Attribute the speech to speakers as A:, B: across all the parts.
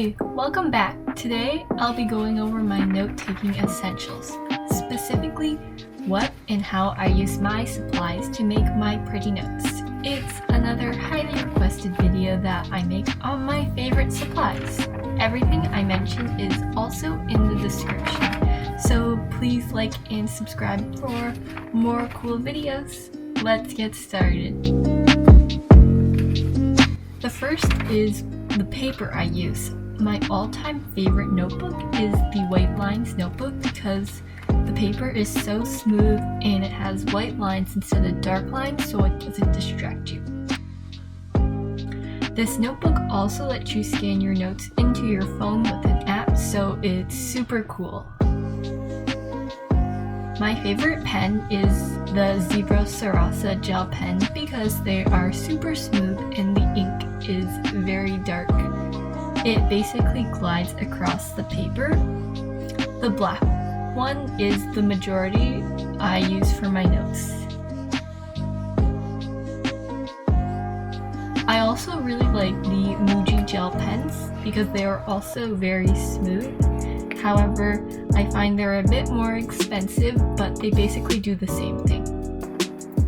A: Hey, welcome back. Today I'll be going over my note-taking essentials, specifically what and how I use my supplies to make my pretty notes. It's another highly requested video that I make on my favorite supplies. Everything I mention is also in the description, so please like and subscribe for more cool videos. Let's get started. The first is the paper I use. My all-time favorite notebook is the WHITELINES notebook because the paper is so smooth and it has white lines instead of dark lines so it doesn't distract you. This notebook also lets you scan your notes into your phone with an app, so it's super cool. My favorite pen is the SARASA gel pen because they are super smooth and the ink is very dark. It basically glides across the paper. The black one is the majority I use for my notes. I also really like the MUJI gel pens because they are also very smooth. However, I find they're a bit more expensive, but they basically do the same thing.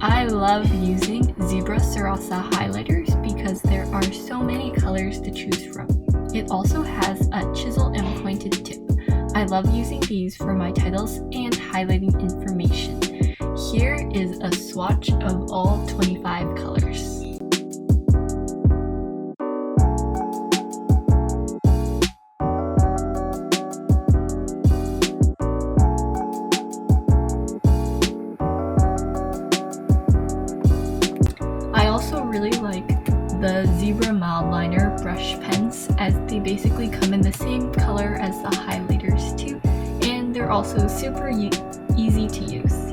A: I love using SARASA highlighters because there are so many colors to choose from. It also has a chisel and pointed tip. I love using these for my titles and highlighting information. Here is a swatch of all 25 colors. I also really like the MILDLINER brush pens as they basically come in the same color as the highlighters too, and they're also super easy to use.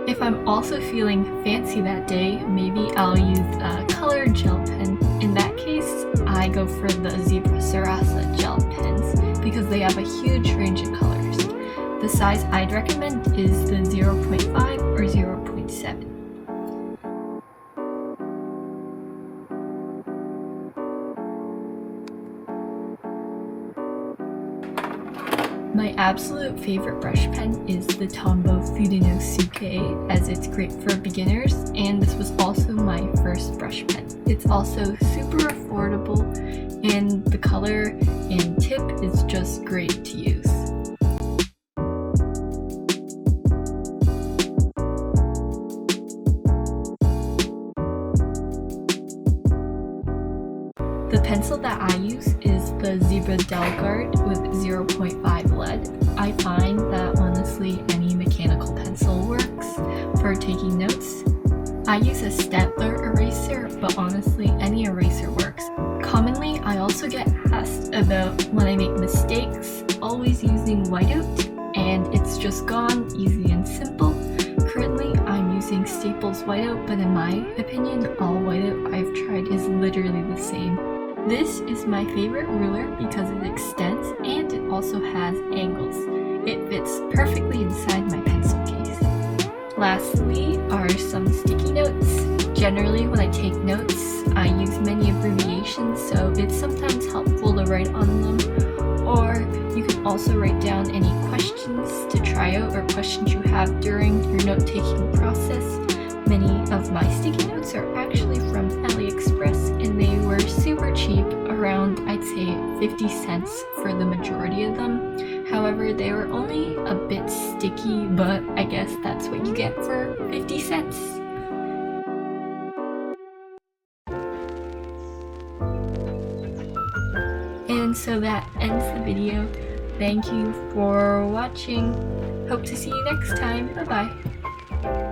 A: If I'm also feeling fancy that day, maybe I'll use a colored gel pen. In that case, I go for the SARASA gel pens because they have a huge range of colors. The size I'd recommend is the 0.5 or 0.7. My absolute favorite brush pen is the TOMBOW FUDENOSUKE as it's great for beginners, and this was also my first brush pen. It's also super affordable and the color and tip is just great to use. The pencil that I use is the DELGUARD with 0.5 lead. I find that honestly any mechanical pencil works for taking notes. I use a stapler eraser, but honestly any eraser works. Commonly, I also get asked about when I make mistakes, always using whiteout, and it's just gone, easy and simple. Currently, I'm using Staples whiteout, but in my opinion, all whiteout I've tried is literally the same. This is my favorite ruler because it extends and it also has angles. It fits perfectly inside my pencil case. Lastly are some sticky notes. Generally when I take notes, I use many abbreviations, so it's sometimes helpful to write on them. Or you can also write down any questions to try out or questions you have during your note-taking process. Many of my sticky notes are actually from AliExpress and they were super cheap, around I'd say 50 cents for the majority of them. However, they were only a bit sticky, but I guess that's what you get for 50 cents. And so that ends the video. Thank you for watching. Hope to see you next time. Bye bye.